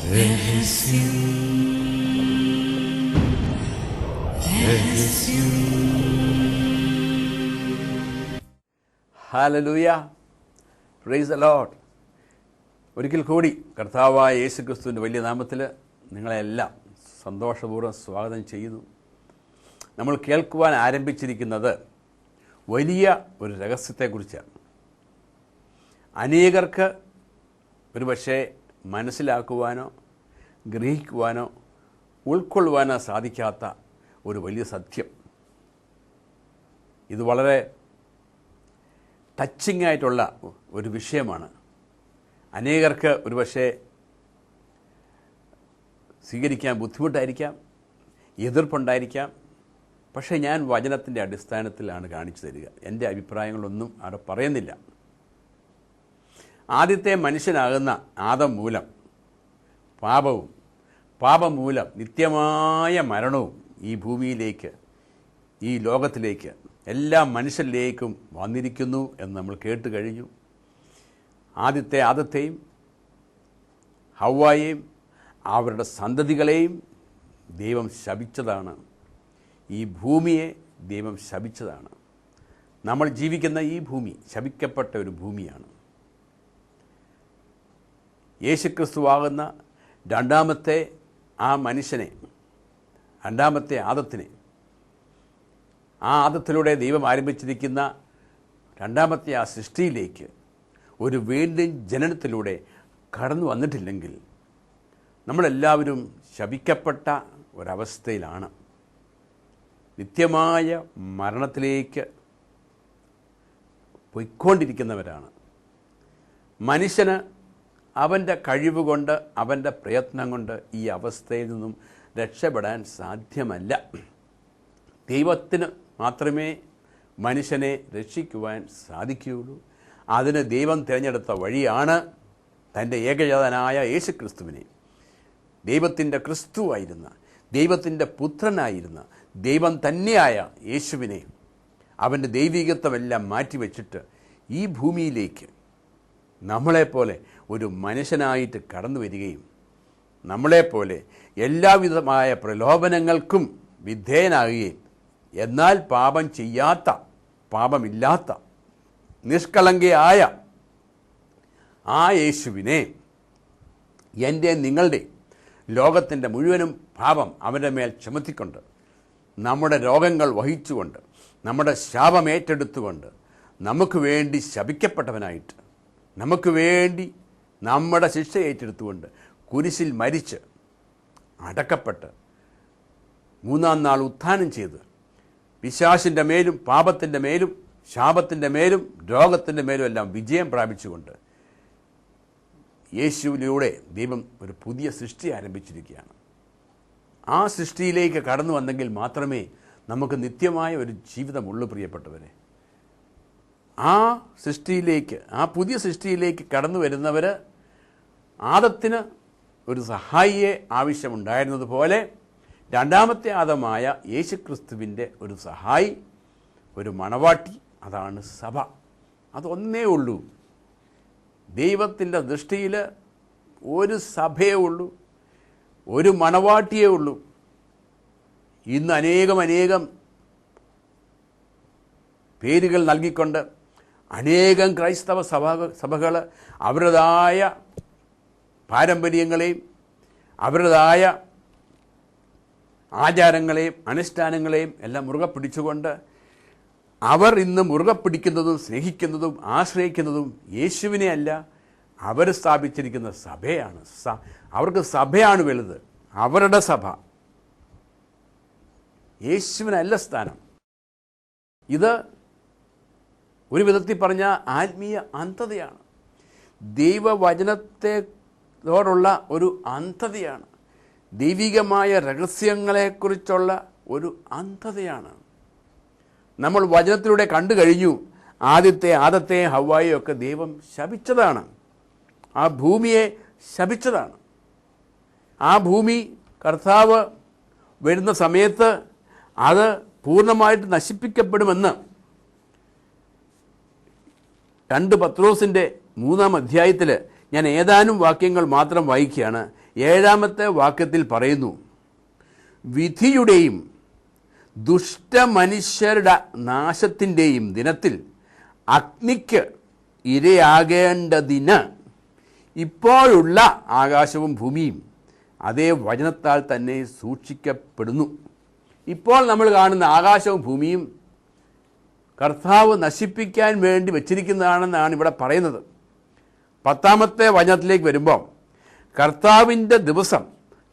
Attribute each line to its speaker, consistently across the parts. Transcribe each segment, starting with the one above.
Speaker 1: Hallelujah, praise the Lord. ഒരിക്കൽ കൂടി കർത്താവായ യേശുക്രിസ്തുവിൻ്റെ വലിയ നാമത്തിൽ നിങ്ങളെല്ലാം സന്തോഷപൂർവ്വം സ്വാഗതം ചെയ്യുന്നു. നമ്മൾ കേൾക്കുവാൻ ആരംഭിച്ചിരിക്കുന്നത് വലിയ ഒരു രഹസ്യത്തെക്കുറിച്ചാണ്. അനേകർക്ക് ഒരുപക്ഷെ മനസ്സിലാക്കുവാനോ ഗ്രഹിക്കുവാനോ ഉൾക്കൊള്ളുവാനോ സാധിക്കാത്ത ഒരു വലിയ സത്യം. ഇത് വളരെ ടച്ചിങ് ആയിട്ടുള്ള ഒരു വിഷയമാണ്. അനേകർക്ക് ഒരുപക്ഷെ സ്വീകരിക്കാൻ ബുദ്ധിമുട്ടായിരിക്കാം, എതിർപ്പുണ്ടായിരിക്കാം. പക്ഷേ ഞാൻ വചനത്തിൻ്റെ അടിസ്ഥാനത്തിലാണ് കാണിച്ചു തരിക. എൻ്റെ അഭിപ്രായങ്ങളൊന്നും അവിടെ പറയുന്നില്ല. ആദ്യത്തെ മനുഷ്യനാകുന്ന ആദം മൂലം പാപം മൂലം നിത്യമായ മരണവും ഈ ഭൂമിയിലേക്ക്, ഈ ലോകത്തിലേക്ക്, എല്ലാ മനുഷ്യരിലേക്കും വന്നിരിക്കുന്നു എന്ന് നമ്മൾ കേട്ട് കഴിഞ്ഞു. ആദ്യത്തെ ആദത്തെയും ഹവ്വായെയും അവരുടെ സന്തതികളെയും ദൈവം ശപിച്ചതാണ്. ഈ ഭൂമിയെ ദൈവം ശപിച്ചതാണ്. നമ്മൾ ജീവിക്കുന്ന ഈ ഭൂമി ശപിക്കപ്പെട്ട ഒരു ഭൂമിയാണ്. യേശുക്രിസ്തുവാകുന്ന രണ്ടാമത്തെ ആ മനുഷ്യനെ, രണ്ടാമത്തെ ആദത്തിനെ, ആ ആദത്തിലൂടെ ദൈവം ആരംഭിച്ചിരിക്കുന്ന രണ്ടാമത്തെ ആ സൃഷ്ടിയിലേക്ക് ഒരു വീണ്ടും ജനനത്തിലൂടെ കടന്നു വന്നിട്ടില്ലെങ്കിൽ നമ്മളെല്ലാവരും ശപിക്കപ്പെട്ട ഒരവസ്ഥയിലാണ്. നിത്യമായ മരണത്തിലേക്ക് പോയിക്കൊണ്ടിരിക്കുന്നവരാണ്. മനുഷ്യന് അവൻ്റെ കഴിവ് കൊണ്ട്, അവൻ്റെ പ്രയത്നം കൊണ്ട് ഈ അവസ്ഥയിൽ നിന്നും രക്ഷപ്പെടാൻ സാധ്യമല്ല. ദൈവത്തിന് മാത്രമേ മനുഷ്യനെ രക്ഷിക്കുവാൻ സാധിക്കുകയുള്ളൂ. അതിന് ദൈവം തിരഞ്ഞെടുത്ത വഴിയാണ് തൻ്റെ ഏകജാതനായ യേശുക്രിസ്തുവിനെ, ദൈവത്തിൻ്റെ ക്രിസ്തുവായിരുന്ന, ദൈവത്തിൻ്റെ പുത്രനായിരുന്ന, ദൈവം തന്നെയായ യേശുവിനെ, അവൻ്റെ ദൈവികത്വമെല്ലാം മാറ്റിവെച്ചിട്ട് ഈ ഭൂമിയിലേക്ക് നമ്മളെപ്പോലെ ഒരു മനുഷ്യനായിട്ട് കടന്നു വരികയും നമ്മളെപ്പോലെ എല്ലാവിധമായ പ്രലോഭനങ്ങൾക്കും വിധേയനാകുകയും, എന്നാൽ പാപം ചെയ്യാത്ത, പാപമില്ലാത്ത, നിഷ്കളങ്കയായ ആ യേശുവിനെ, എൻ്റെ നിങ്ങളുടെ ലോകത്തിൻ്റെ മുഴുവനും പാപം അവൻ്റെ മേൽ ചുമത്തിക്കൊണ്ട്, നമ്മുടെ രോഗങ്ങൾ വഹിച്ചുകൊണ്ട്, നമ്മുടെ ശാപം ഏറ്റെടുത്തുകൊണ്ട്, നമുക്ക് വേണ്ടി ശപിക്കപ്പെട്ടവനായിട്ട്, നമുക്ക് വേണ്ടി നമ്മുടെ ശിക്ഷ ഏറ്റെടുത്തുകൊണ്ട് കുരിശിൽ മരിച്ച് അടക്കപ്പെട്ട് മൂന്നാം നാൾ ഉത്ഥാനം ചെയ്ത് പിശാചിൻ്റെ മേലും പാപത്തിൻ്റെ മേലും ശാപത്തിൻ്റെ മേലും രോഗത്തിൻ്റെ മേലും എല്ലാം വിജയം പ്രാപിച്ചുകൊണ്ട് യേശുവിലൂടെ ദൈവം ഒരു പുതിയ സൃഷ്ടി ആരംഭിച്ചിരിക്കുകയാണ്. ആ സൃഷ്ടിയിലേക്ക് കടന്നു വന്നെങ്കിൽ മാത്രമേ നമുക്ക് നിത്യമായ ഒരു ജീവിതമുള്ളൂ. പ്രിയപ്പെട്ടവരെ, ആ സൃഷ്ടിയിലേക്ക്, ആ പുതിയ സൃഷ്ടിയിലേക്ക് കടന്നു വരുന്നവർ, ആദത്തിന് ഒരു സഹായിയെ ആവശ്യമുണ്ടായിരുന്നതുപോലെ രണ്ടാമത്തെ ആദമായ യേശുക്രിസ്തുവിൻ്റെ ഒരു സഹായി, ഒരു മണവാട്ടി, അതാണ് സഭ. അതൊന്നേ ഉള്ളൂ. ദൈവത്തിൻ്റെ ദൃഷ്ടിയിൽ ഒരു സഭയേ ഉള്ളൂ, ഒരു മണവാട്ടിയേ ഉള്ളൂ. ഇന്ന് അനേകം പേരുകൾ നൽകിക്കൊണ്ട് അനേകം ക്രൈസ്തവ സഭകൾ അവരുടേതായ പാരമ്പര്യങ്ങളെയും അവരുടേതായ ആചാരങ്ങളെയും അനുഷ്ഠാനങ്ങളെയും എല്ലാം മുറുകെ പിടിച്ചുകൊണ്ട് അവർ ഇന്ന് മുറുകെ പിടിക്കുന്നതും സ്നേഹിക്കുന്നതും ആശ്രയിക്കുന്നതും യേശുവിനെ അല്ല, അവർ സ്ഥാപിച്ചിരിക്കുന്ന സഭയാണ്. അവർക്ക് സഭയാണ് വലുത്, അവരുടെ സഭ. യേശുവിനല്ല സ്ഥാനം. ഇത് ഒരു വിധത്തിൽ പറഞ്ഞ ആത്മീയ അന്ധതയാണ്. ദൈവവചനത്തോടുള്ള ഒരു അന്ധതയാണ്. ദൈവികമായ രഹസ്യങ്ങളെക്കുറിച്ചുള്ള ഒരു അന്ധതയാണ്. നമ്മൾ വചനത്തിലൂടെ കണ്ടു കഴിഞ്ഞു, ആദത്തെ ഹവ്വായെയും ഒക്കെ ദൈവം ശപിച്ചതാണ്. ആ ഭൂമിയെ ശപിച്ചതാണ്. ആ ഭൂമി കർത്താവ് വരുന്ന സമയത്ത് അത് പൂർണ്ണമായിട്ട് നശിപ്പിക്കപ്പെടുമെന്ന് 2 പത്രോസിൻ്റെ 3-ാം അധ്യായത്തിൽ ഞാൻ ഏതാനും വാക്യങ്ങൾ മാത്രം വായിക്കുകയാണ്. 7-ാമത്തെ വാക്യത്തിൽ പറയുന്നു, വിധിയുടെയും ദുഷ്ടമനുഷ്യരുടെ നാശത്തിൻ്റെയും ദിനത്തിൽ അഗ്നിക്ക് ഇരയാകേണ്ടതിന് ഇപ്പോഴുള്ള ആകാശവും ഭൂമിയും അതേ വചനത്താൽ തന്നെ സൂക്ഷിക്കപ്പെടുന്നു. ഇപ്പോൾ നമ്മൾ കാണുന്ന ആകാശവും ഭൂമിയും കർത്താവ് നശിപ്പിക്കാൻ വേണ്ടി വച്ചിരിക്കുന്നതാണെന്നാണ് ഇവിടെ പറയുന്നത്. 10-ാമത്തെ വചനത്തിലേക്ക് വരുമ്പോൾ, കർത്താവിൻ്റെ ദിവസം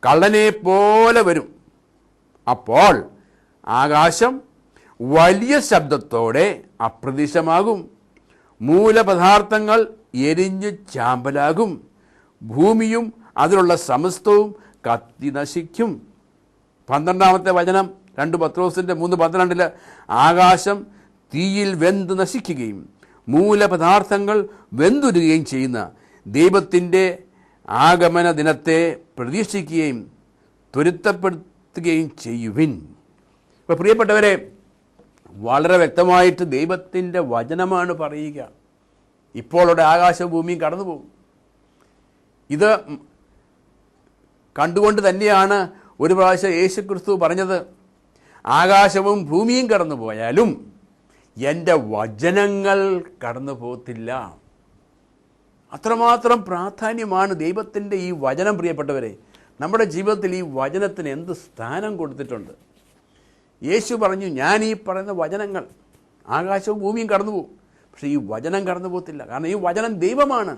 Speaker 1: കള്ളനെ പോലെ വരും. അപ്പോൾ ആകാശം വലിയ ശബ്ദത്തോടെ അപ്രത്യക്ഷമാകും, മൂലപദാർത്ഥങ്ങൾ എരിഞ്ഞ് ചാമ്പലാകും, ഭൂമിയും അതിലുള്ള സമസ്തവും കത്തി നശിക്കും. 12-ാമത്തെ വചനം 2 പത്രോസിൻ്റെ 3:12, ആകാശം തീയിൽ വെന്ത് നശിക്കുകയും മൂലപദാർത്ഥങ്ങൾ വെന്തുരുകയും ചെയ്യുന്ന ദൈവത്തിൻ്റെ ആഗമന ദിനത്തെ പ്രതീക്ഷിക്കുകയും ത്വരിതപ്പെടുത്തുകയും ചെയ്യുവിൻ. ഇപ്പോൾ പ്രിയപ്പെട്ടവരെ, വളരെ വ്യക്തമായിട്ട് ദൈവത്തിൻ്റെ വചനമാണ് പറയുക. ഇപ്പോഴുള്ള ആകാശവും ഭൂമിയും കടന്നു പോകും. ഇത് കണ്ടുകൊണ്ട് തന്നെയാണ് ഒരു പ്രാവശ്യം യേശുക്രിസ്തു പറഞ്ഞത്, ആകാശവും ഭൂമിയും കടന്നു പോയാലും എൻ്റെ വചനങ്ങൾ കടന്നു പോകത്തില്ല. അത്രമാത്രം പ്രാധാന്യമാണ് ദൈവത്തിൻ്റെ ഈ വചനം. പ്രിയപ്പെട്ടവരെ, നമ്മുടെ ജീവിതത്തിൽ ഈ വചനത്തിന് എന്ത് സ്ഥാനം കൊടുത്തിട്ടുണ്ട്. യേശു പറഞ്ഞു, ഞാൻ ഈ പറയുന്ന വചനങ്ങൾ, ആകാശവും ഭൂമിയും കടന്നു പോകും, പക്ഷേ ഈ വചനം കടന്നു പോകത്തില്ല. കാരണം ഈ വചനം ദൈവമാണ്,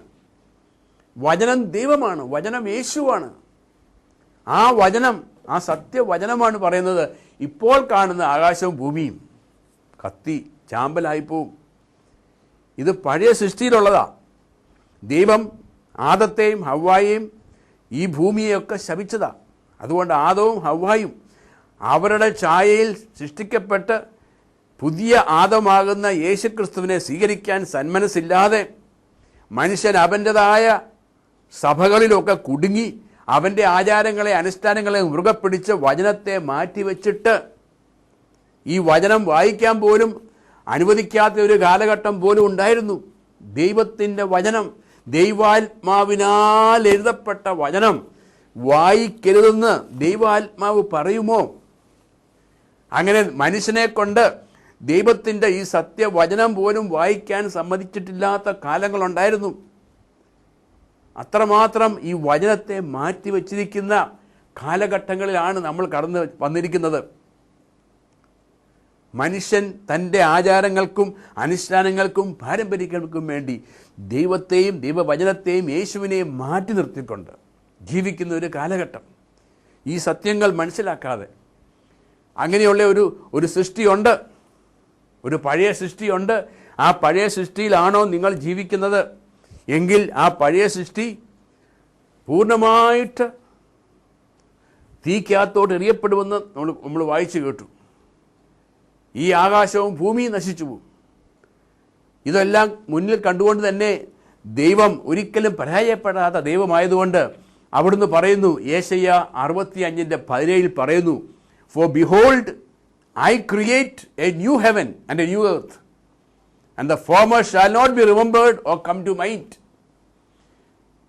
Speaker 1: വചനം ദൈവമാണ്, വചനം യേശുവാണ്. ആ വചനം, ആ സത്യവചനമാണ് പറയുന്നത്, ഇപ്പോൾ കാണുന്ന ആകാശവും ഭൂമിയും കത്തി ചാമ്പലായിപ്പോവും. ഇത് പഴയ സൃഷ്ടിയിലുള്ളതാണ്. ദൈവം ആദത്തെയും ഹവ്വായെയും ഈ ഭൂമിയെയൊക്കെ ശപിച്ചതാണ്. അതുകൊണ്ട് ആദവും ഹവ്വായും അവരുടെ ഛായയിൽ സൃഷ്ടിക്കപ്പെട്ട് പുതിയ ആദമാകുന്ന യേശുക്രിസ്തുവിനെ സ്വീകരിക്കാൻ സന്മനസ്സില്ലാതെ മനുഷ്യൻ അവൻ്റെതായ സഭകളിലൊക്കെ കുടുങ്ങി അവൻ്റെ ആചാരങ്ങളെ അനുഷ്ഠാനങ്ങളെ മുറുകെപ്പിടിച്ച് വചനത്തെ മാറ്റിവെച്ചിട്ട് ഈ വചനം വായിക്കാൻ പോലും അനുവദിക്കാത്ത ഒരു കാലഘട്ടം പോലും ഉണ്ടായിരുന്നു. ദൈവത്തിൻ്റെ വചനം, ദൈവാത്മാവിനാൽ എഴുതപ്പെട്ട വചനം വായിക്കരുതെന്ന് ദൈവാത്മാവ് പറയുമോ? അങ്ങനെ മനുഷ്യനെ കൊണ്ട് ദൈവത്തിൻ്റെ ഈ സത്യവചനം പോലും വായിക്കാൻ സമ്മതിച്ചിട്ടില്ലാത്ത കാലങ്ങളുണ്ടായിരുന്നു. അത്രമാത്രം ഈ വചനത്തെ മാറ്റിവെച്ചിരിക്കുന്ന കാലഘട്ടങ്ങളിലാണ് നമ്മൾ കടന്നു വന്നിരിക്കുന്നത്. മനുഷ്യൻ തൻ്റെ ആചാരങ്ങൾക്കും അനുഷ്ഠാനങ്ങൾക്കും പാരമ്പര്യങ്ങൾക്കും വേണ്ടി ദൈവത്തെയും ദൈവവചനത്തെയും യേശുവിനെയും മാറ്റി നിർത്തിക്കൊണ്ട് ജീവിക്കുന്ന ഒരു കാലഘട്ടം. ഈ സത്യങ്ങൾ മനസ്സിലാക്കാതെ അങ്ങനെയുള്ള ഒരു സൃഷ്ടിയുണ്ട്, ഒരു പഴയ സൃഷ്ടിയുണ്ട്. ആ പഴയ സൃഷ്ടിയിലാണോ നിങ്ങൾ ജീവിക്കുന്നത് എങ്കിൽ ആ പഴയ സൃഷ്ടി പൂർണ്ണമായിട്ട് തീക്കകത്തോട്ട് എറിയപ്പെടുമെന്ന് നമ്മൾ വായിച്ചു കേട്ടു. ഈ ആകാശവും ഭൂമിയും നശിച്ചു പോകും. ഇതെല്ലാം മുന്നിൽ കണ്ടുകൊണ്ട് തന്നെ ദൈവം ഒരിക്കലും പരാജയപ്പെടാത്ത ദൈവമായതുകൊണ്ട് അവിടുന്ന് പറയുന്നു, യേശയ്യ 65:17 പറയുന്നു, for behold I create a new heaven and a new earth and the former shall not be remembered or come to mind.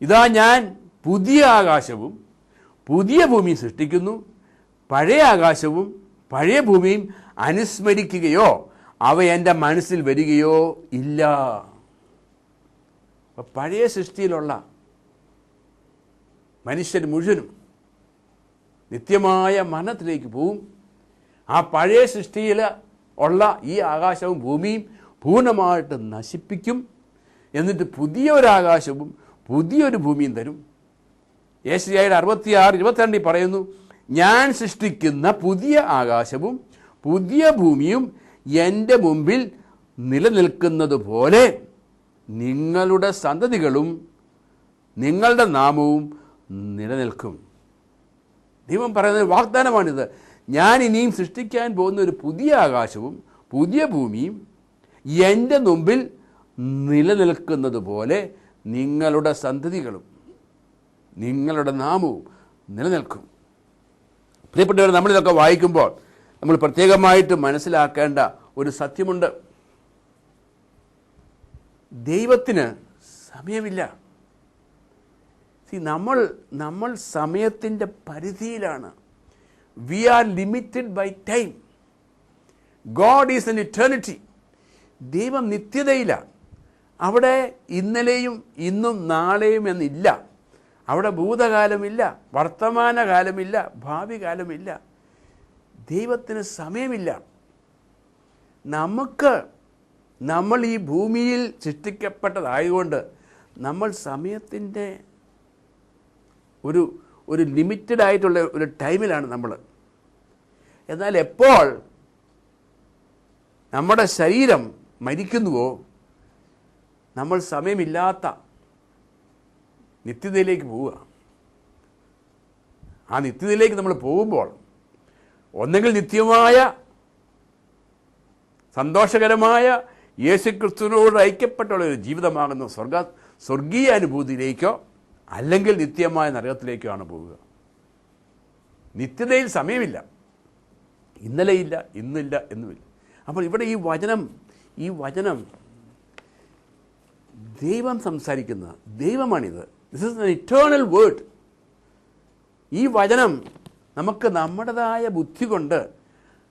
Speaker 1: ഇതാ ഞാൻ പുതിയ ആകാശവും പുതിയ ഭൂമിയും സൃഷ്ടിക്കുന്നു, പഴയ ആകാശവും പഴയ ഭൂമിയും അനുസ്മരിക്കുകയോ അവ എൻ്റെ മനസ്സിൽ വരികയോ ഇല്ല. പഴയ സൃഷ്ടിയിലുള്ള മനുഷ്യർ മുഴുവനും നിത്യമായ മരണത്തിലേക്ക് പോവും. ആ പഴയ സൃഷ്ടിയിൽ ഉള്ള ഈ ആകാശവും ഭൂമിയും പൂർണ്ണമായിട്ട് നശിപ്പിക്കും. എന്നിട്ട് പുതിയൊരാകാശവും പുതിയൊരു ഭൂമിയും തരും. യേശയ്യായുടെ 66:22 പറയുന്നു, ഞാൻ സൃഷ്ടിക്കുന്ന പുതിയ ആകാശവും പുതിയ ഭൂമിയും എൻ്റെ മുമ്പിൽ നിലനിൽക്കുന്നത് പോലെ നിങ്ങളുടെ സന്തതികളും നിങ്ങളുടെ നാമവും നിലനിൽക്കും. ദൈവം പറയുന്ന വാഗ്ദാനമാണിത്. ഞാൻ ഇനിയും സൃഷ്ടിക്കാൻ പോകുന്ന ഒരു പുതിയ ആകാശവും പുതിയ ഭൂമിയും എൻ്റെ മുമ്പിൽ നിലനിൽക്കുന്നത് പോലെ നിങ്ങളുടെ സന്തതികളും നിങ്ങളുടെ നാമവും നിലനിൽക്കും. പ്രിയപ്പെട്ടവർ, നമ്മളിതൊക്കെ വായിക്കുമ്പോൾ നമ്മൾ പ്രത്യേകമായിട്ട് മനസ്സിലാക്കേണ്ട ഒരു സത്യമുണ്ട്. ദൈവത്തിന് സമയമില്ല. നമ്മൾ സമയത്തിൻ്റെ പരിധിയിലാണ്. We are limited by time. God is in eternity. ദൈവം നിത്യതയിലാണ്. അവിടെ ഇന്നലെയും ഇന്നും നാളെയും എന്നില്ല. അവിടെ ഭൂതകാലമില്ല, വർത്തമാനകാലമില്ല, ഭാവി കാലമില്ല. ദൈവത്തിന് സമയമില്ല. നമ്മൾ ഈ ഭൂമിയിൽ സൃഷ്ടിക്കപ്പെട്ടതായതുകൊണ്ട് നമ്മൾ സമയത്തിൻ്റെ ഒരു ലിമിറ്റഡ് ആയിട്ടുള്ള ഒരു ടൈമിലാണ് നമ്മൾ. എന്നാൽ എപ്പോൾ നമ്മുടെ ശരീരം മരിക്കുന്നുവോ നമ്മൾ സമയമില്ലാത്ത നിത്യതയിലേക്ക് പോവുക. ആ നിത്യതയിലേക്ക് നമ്മൾ പോകുമ്പോൾ ഒന്നെങ്കിൽ നിത്യമായ സന്തോഷകരമായ യേശുക്രിസ്തുവിനോട് ഐക്യപ്പെട്ടുള്ള ഒരു ജീവിതമാകുന്ന സ്വർഗീയ അനുഭൂതിയിലേക്കോ അല്ലെങ്കിൽ നിത്യമായ നരകത്തിലേക്കോ ആണ് പോവുക. നിത്യതയിൽ സമയമില്ല, ഇന്നലെയില്ല, ഇന്നില്ല, എന്നുമില്ല. അപ്പോൾ ഇവിടെ ഈ വചനം ദൈവം സംസാരിക്കുന്ന ദൈവമാണിത്. This is an eternal word. ഈ വചനം നമുക്ക് നമ്മുടേതായ ബുദ്ധി കൊണ്ട്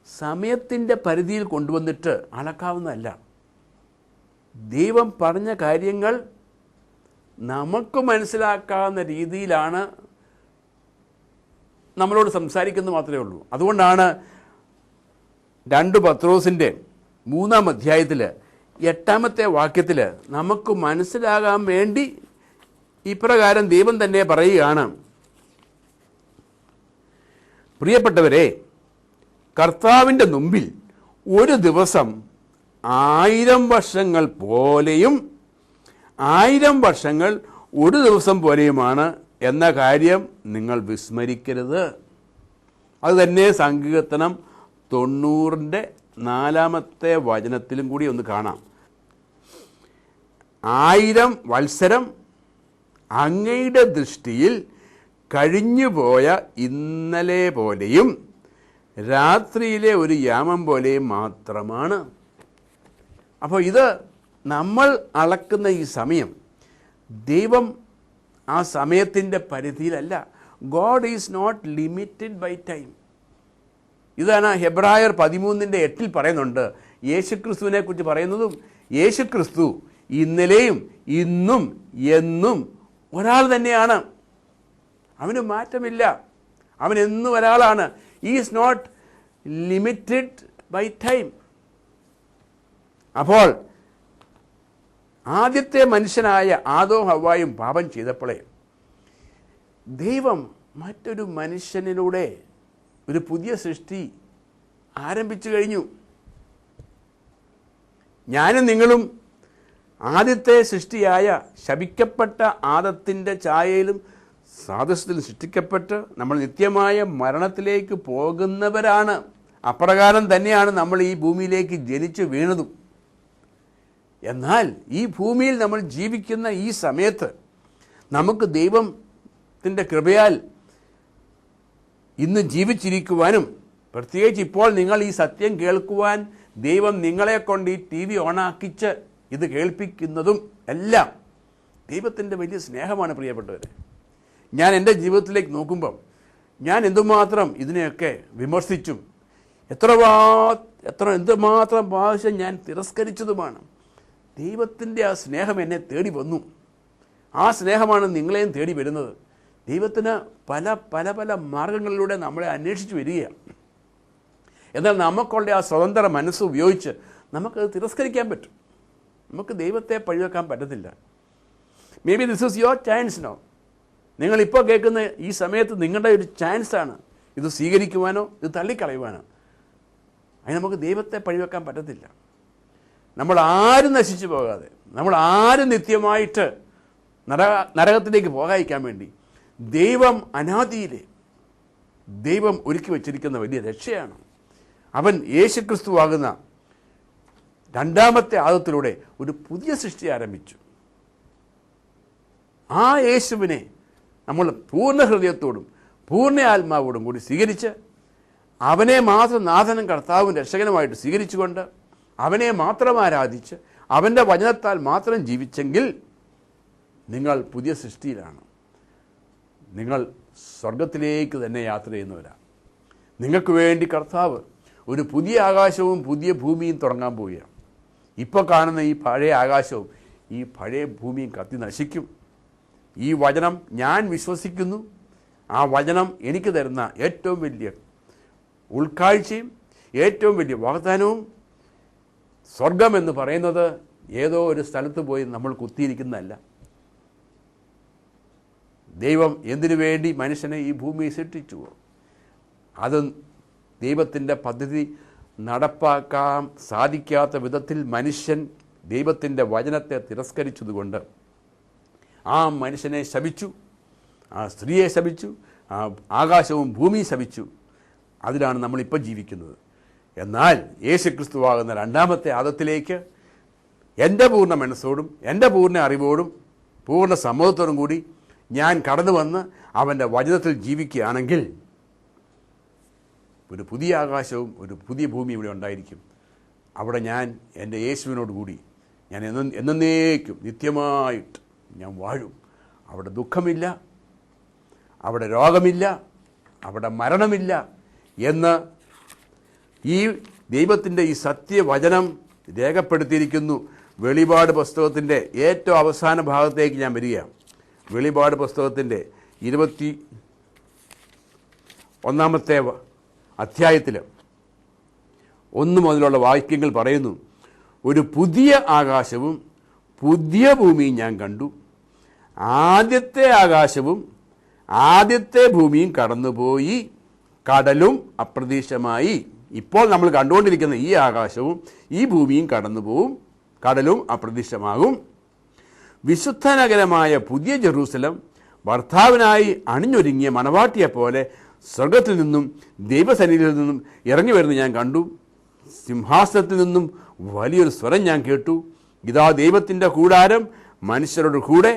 Speaker 1: സമയത്തിൻ്റെ പരിധിയിൽ കൊണ്ടുവന്നിട്ട് അളക്കാവുന്നതല്ല. ദൈവം പറഞ്ഞ കാര്യങ്ങൾ നമുക്ക് മനസ്സിലാക്കാവുന്ന രീതിയിലാണ് നമ്മളോട് സംസാരിക്കുന്നത് മാത്രമേ ഉള്ളൂ. അതുകൊണ്ടാണ് 2 പത്രോസിൻ്റെ 3-ാം അധ്യായത്തിൽ 8-ാമത്തെ വാക്യത്തിൽ നമുക്ക് മനസ്സിലാകാൻ വേണ്ടി ഇപ്രകാരം ദൈവം തന്നെ പറയുകയാണ്: പ്രിയപ്പെട്ടവരെ, കർത്താവിൻ്റെ മുമ്പിൽ ഒരു ദിവസം 1000 വർഷങ്ങൾ പോലെയും 1000 വർഷങ്ങൾ ഒരു ദിവസം പോലെയുമാണ് എന്ന കാര്യം നിങ്ങൾ വിസ്മരിക്കരുത്. അത് തന്നെ സങ്കീർത്തനം 90-ന്റെ 4-ാമത്തെ വചനത്തിലും കൂടി ഒന്ന് കാണാം. 1000 വത്സരം അങ്ങയുടെ ദൃഷ്ടിയിൽ കഴിഞ്ഞുപോയ ഇന്നലെ പോലെയും രാത്രിയിലെ ഒരു യാമം പോലെയും മാത്രമാണ്. അപ്പോൾ ഇത് നമ്മൾ അളക്കുന്ന ഈ സമയം ദൈവം ആ സമയത്തിൻ്റെ പരിധിയിലല്ല. God is not limited by time. ഇതാണ് ഹെബ്രായർ 13-ന്റെ 8 പറയുന്നുണ്ട്. യേശുക്രിസ്തുവിനെ കുറിച്ച് പറയുന്നതും യേശുക്രിസ്തു ഇന്നലെയും ഇന്നും എന്നും ഒരാൾ തന്നെയാണ്. അവന് മാറ്റമില്ല. അവൻ എന്നും ഒരാളാണ്. Is not limited by time. അപ്പോൾ ആദ്യത്തെ മനുഷ്യനായ ആദവും ഹവ്വായും പാപം ചെയ്തപ്പോഴേ ദൈവം മറ്റൊരു മനുഷ്യനിലൂടെ ഒരു പുതിയ സൃഷ്ടി ആരംഭിച്ചു കഴിഞ്ഞു. ഞാനും നിങ്ങളും ആദ്യത്തെ സൃഷ്ടിയായ ശപിക്കപ്പെട്ട ആദത്തിൻ്റെ ഛായയിലും സാദൃശ്യത്തിലും സൃഷ്ടിക്കപ്പെട്ട് നമ്മൾ നിത്യമായ മരണത്തിലേക്ക് പോകുന്നവരാണ്. അപ്രകാരം തന്നെയാണ് നമ്മൾ ഈ ഭൂമിയിലേക്ക് ജനിച്ചു വീണതും. എന്നാൽ ഈ ഭൂമിയിൽ നമ്മൾ ജീവിക്കുന്ന ഈ സമയത്ത് നമുക്ക് ദൈവത്തിൻ്റെ കൃപയാൽ ഇന്ന് ജീവിച്ചിരിക്കുവാനും പ്രത്യേകിച്ച് ഇപ്പോൾ നിങ്ങൾ ഈ സത്യം കേൾക്കുവാൻ ദൈവം നിങ്ങളെ കൊണ്ട് ഈ TV ഓണാക്കിച്ച് ഇത് കേൾപ്പിക്കുന്നതും എല്ലാം ദൈവത്തിൻ്റെ വലിയ സ്നേഹമാണ്. പ്രിയപ്പെട്ടവരെ, ഞാൻ എൻ്റെ ജീവിതത്തിലേക്ക് നോക്കുമ്പം ഞാൻ എന്തുമാത്രം ഇതിനെയൊക്കെ വിമർശിച്ചും എന്തുമാത്രം പ്രാവശ്യം ഞാൻ തിരസ്കരിച്ചതുമാണ്. ദൈവത്തിൻ്റെ ആ സ്നേഹം എന്നെ തേടി വന്നു. ആ സ്നേഹമാണ് നിങ്ങളെയും തേടി വരുന്നത്. ദൈവത്തിന് പല പല പല മാർഗങ്ങളിലൂടെ നമ്മളെ അന്വേഷിച്ച് വരികയാണ്. എന്നാൽ നമുക്കുള്ള ആ സ്വതന്ത്ര മനസ്സ് ഉപയോഗിച്ച് നമുക്കത് തിരസ്കരിക്കാൻ പറ്റും. നമുക്ക് ദൈവത്തെ പഴിവെക്കാൻ പറ്റത്തില്ല. Maybe this is your chance no. നിങ്ങളിപ്പോൾ കേൾക്കുന്ന ഈ സമയത്ത് നിങ്ങളുടെ ഒരു ചാൻസാണ് ഇത് സ്വീകരിക്കുവാനോ ഇത് തള്ളിക്കളയുവാനോ. അതിന് നമുക്ക് ദൈവത്തെ പഴിവെക്കാൻ പറ്റത്തില്ല. നമ്മൾ ആരും നശിച്ചു പോകാതെ, നമ്മൾ ആരും നിത്യമായിട്ട് നരകത്തിലേക്ക് പോകാതിരിക്കാൻ വേണ്ടി ദൈവം അനാദിയിലെ ദൈവം ഒരുക്കി വച്ചിരിക്കുന്ന വലിയ രക്ഷയാണ്. അവൻ യേശുക്രിസ്തുവാകുന്ന 2-ാമത്തെ ആദത്തിലൂടെ ഒരു പുതിയ സൃഷ്ടി ആരംഭിച്ചു. ആ യേശുവിനെ നമ്മൾ പൂർണ്ണ ഹൃദയത്തോടും പൂർണ്ണ ആത്മാവോടും കൂടി സ്വീകരിച്ച് അവനെ മാത്രം നാഥനും കർത്താവും രക്ഷകനുമായിട്ട് സ്വീകരിച്ചുകൊണ്ട് അവനെ മാത്രം ആരാധിച്ച് അവൻ്റെ വചനത്താൽ മാത്രം ജീവിച്ചെങ്കിൽ നിങ്ങൾ പുതിയ സൃഷ്ടിയിലാണ്. നിങ്ങൾ സ്വർഗത്തിലേക്ക് തന്നെ യാത്ര ചെയ്യുന്നവരാണ്. നിങ്ങൾക്ക് വേണ്ടി കർത്താവ് ഒരു പുതിയ ആകാശവും പുതിയ ഭൂമിയും തുടങ്ങാൻ പോവുകയാണ്. ഇപ്പോൾ കാണുന്ന ഈ പഴയ ആകാശവും ഈ പഴയ ഭൂമിയും കത്തി നശിക്കും. ഈ വചനം ഞാൻ വിശ്വസിക്കുന്നു. ആ വചനം എനിക്ക് തരുന്ന ഏറ്റവും വലിയ ഉൾക്കാഴ്ചയും ഏറ്റവും വലിയ വാഗ്ദാനവും, സ്വർഗമെന്ന് പറയുന്നത് ഏതോ ഒരു സ്ഥലത്ത് പോയി നമ്മൾ കുത്തിയിരിക്കുന്നതല്ല. ദൈവം എന്തിനു വേണ്ടി മനുഷ്യനെ ഈ ഭൂമിയിൽ സൃഷ്ടിച്ചുവോ അത് ദൈവത്തിൻ്റെ പദ്ധതി നടപ്പാക്കാൻ സാധിക്കാത്ത വിധത്തിൽ മനുഷ്യൻ ദൈവത്തിൻ്റെ വചനത്തെ തിരസ്കരിച്ചതുകൊണ്ട് ആ മനുഷ്യനെ ശപിച്ചു, ആ സ്ത്രീയെ ശപിച്ചു, ആ ആകാശവും ഭൂമിയും ശപിച്ചു. അതിലാണ് നമ്മളിപ്പോൾ ജീവിക്കുന്നത്. എന്നാൽ യേശുക്രിസ്തുവാകുന്ന രണ്ടാമത്തെ ആദത്തിലേക്ക് എൻ്റെ പൂർണ്ണ മനസ്സോടും എൻ്റെ പൂർണ്ണ അറിവോടും പൂർണ്ണ സമ്മതത്തോടും കൂടി ഞാൻ കടന്നു വന്ന് അവൻ്റെ വചനത്തിൽ ജീവിക്കുകയാണെങ്കിൽ ഒരു പുതിയ ആകാശവും ഒരു പുതിയ ഭൂമിയും ഇവിടെ ഉണ്ടായിരിക്കും. അവിടെ ഞാൻ എൻ്റെ യേശുവിനോട് കൂടി ഞാൻ എന്നേക്കും നിത്യമായിട്ട് ഞാൻ വാഴും. അവിടെ ദുഃഖമില്ല, അവിടെ രോഗമില്ല, അവിടെ മരണമില്ല എന്ന് ഈ ദൈവത്തിൻ്റെ ഈ സത്യവചനം രേഖപ്പെടുത്തിയിരിക്കുന്നു. വെളിപാട് പുസ്തകത്തിൻ്റെ ഏറ്റവും അവസാന ഭാഗത്തേക്ക് ഞാൻ വരികയാണ്. വെളിപാട് പുസ്തകത്തിൻ്റെ 21-ാമത്തെ അധ്യായത്തിൽ 1 മുതലുള്ള വാക്യങ്ങൾ പറയുന്നു. ഒരു പുതിയ ആകാശവും പുതിയ ഭൂമിയും ഞാൻ കണ്ടു. ആദ്യത്തെ ആകാശവും ആദ്യത്തെ ഭൂമിയും കടന്നുപോയി, കടലും അപ്രത്യക്ഷമായി. ഇപ്പോൾ നമ്മൾ കണ്ടുകൊണ്ടിരിക്കുന്ന ഈ ആകാശവും ഈ ഭൂമിയും കടന്നുപോകും, കടലും അപ്രത്യക്ഷമാകും. വിശുദ്ധ നഗരമായ പുതിയ ജെറൂസലം ഭർത്താവിനായി അണിഞ്ഞൊരുങ്ങിയ മണവാട്ടിയെപ്പോലെ സ്വർഗത്തിൽ നിന്നും ദൈവസന്നിധിയിൽ നിന്നും ഇറങ്ങി വരുന്നത് ഞാൻ കണ്ടു. സിംഹാസനത്തിൽ നിന്നും വലിയൊരു സ്വരം ഞാൻ കേട്ടു. ഇതാ ദൈവത്തിൻ്റെ കൂടാരം മനുഷ്യരുടെ കൂടെ,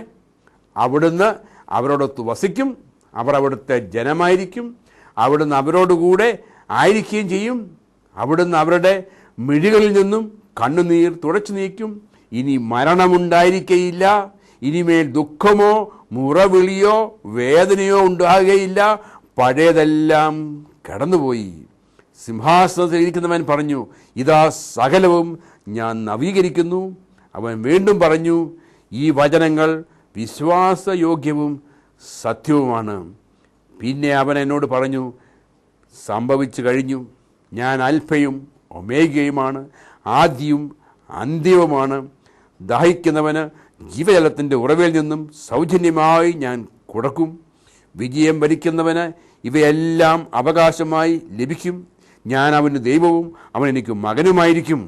Speaker 1: അവിടുന്ന് അവരോടൊത്ത് വസിക്കും, അവർ അവിടുത്തെ ജനമായിരിക്കും, അവിടുന്ന് അവരോടുകൂടെ ആയിരിക്കുകയും ചെയ്യും. അവിടുന്ന് അവരുടെ മിഴികളിൽ നിന്നും കണ്ണുനീർ തുടച്ചു നീക്കും. ഇനി മരണമുണ്ടായിരിക്കയില്ല, ഇനിമേൽ ദുഃഖമോ മുറവിളിയോ വേദനയോ ഉണ്ടാകുകയില്ല, പഴയതെല്ലാം കടന്നുപോയി. സിംഹാസനത്തിൽ ഇരിക്കുന്നവൻ പറഞ്ഞു, ഇതാ സകലവും ഞാൻ നവീകരിക്കുന്നു. അവൻ വീണ്ടും പറഞ്ഞു, ഈ വചനങ്ങൾ വിശ്വാസയോഗ്യവും സത്യവുമാണ്. പിന്നെ അവൻ എന്നോട് പറഞ്ഞു, സംഭവിച്ചു കഴിഞ്ഞു. ഞാൻ അൽഫയും ഒമേഗയുമാണ്, ആദ്യവും അന്ത്യവുമാണ്. ദാഹിക്കുന്നവന് ജീവജലത്തിൻ്റെ ഉറവിൽ നിന്നും സൗജന്യമായി ഞാൻ കൊടുക്കും. വിജയം വരിക്കുന്നവന് ഇവയെല്ലാം അവകാശമായി ലഭിക്കും. ഞാൻ അവന് ദൈവവും അവൻ എനിക്ക് മകനുമായിരിക്കും.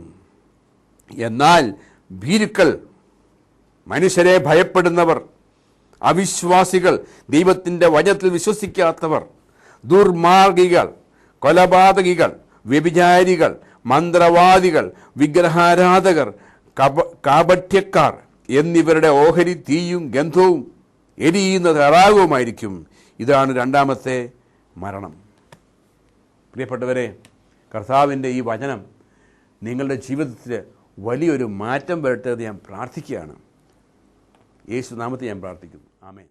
Speaker 1: എന്നാൽ ഭീരുക്കൾ, മനുഷ്യരെ ഭയപ്പെടുന്നവർ, അവിശ്വാസികൾ, ദൈവത്തിൻ്റെ വചനത്തിൽ വിശ്വസിക്കാത്തവർ, ദുർമാർഗികൾ, കൊലപാതകികൾ, വ്യഭിചാരികൾ, മന്ത്രവാദികൾ, വിഗ്രഹാരാധകർ, കാപട്യക്കാർ എന്നിവരുടെ ഓഹരി തീയും ഗന്ധവും എരിയുന്ന തടാകവുമായിരിക്കും. ഇതാണ് രണ്ടാമത്തെ മരണം. പ്രിയപ്പെട്ടവരെ, കർത്താവിൻ്റെ ഈ വചനം നിങ്ങളുടെ ജീവിതത്തിൽ വലിയൊരു മാറ്റം വരട്ടെ ഞാൻ പ്രാർത്ഥിക്കുകയാണ്. യേശു നാമത്തിൽ ഞാൻ പ്രാർത്ഥിക്കുന്നു. ആമേൻ.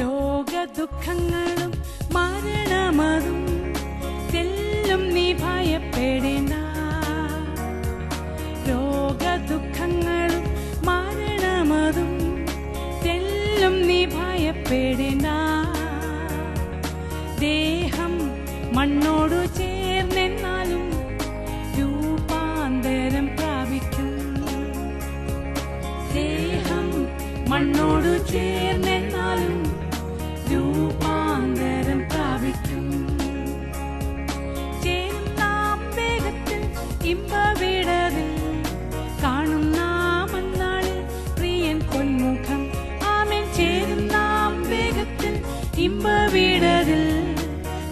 Speaker 2: രോഗദുഃഖങ്ങളും മരണമതും തെല്ലും നീ ഭയപ്പെടേണ്ട. രോഗദുഃഖങ്ങളും മരണമതും തെല്ലും നീ ഭയപ്പെടേണ്ട. ദേഹം മണ്ണോടു ചേർന്നെന്നാലും രൂപാന്തരം പ്രാപിക്കും. ദേഹം മണ്ണോടു ചേർന്നെന്നാലും രൂപാന്തരം പ്രാപിക്കും. ചേരുന്നാം വേഗത്തിൽ ഇമ്പവിടതിൽ കാണും നാം അന്നാളിൽ പ്രിയൻ പൊന്മുഖം. ആമേൻ. ചേരുന്നാം വേഗത്തിൽ ഇമ്പവിടതിൽ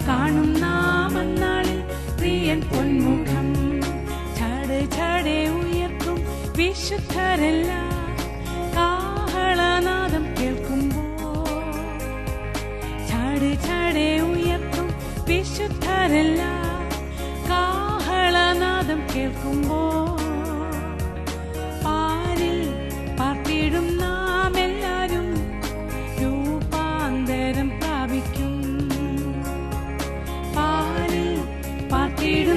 Speaker 2: കാണും നാം അന്നാളിൽ പ്രിയൻ പൊന്മുഖം. ചട ചടേ ഉയർക്കും വിശുദ്ധരെല്ലാം കാഹളനാദം കേൾക്കുമ്പോൾ. ചട ചടേ ഉയർക്കും വിശുദ്ധരെല്ലാം കാഹളനാദം കേൾക്കുമ്പോൾ. പാരിൽ പാർത്തിടും നാം എല്ലാരും രൂപാന്തരം പാടിടും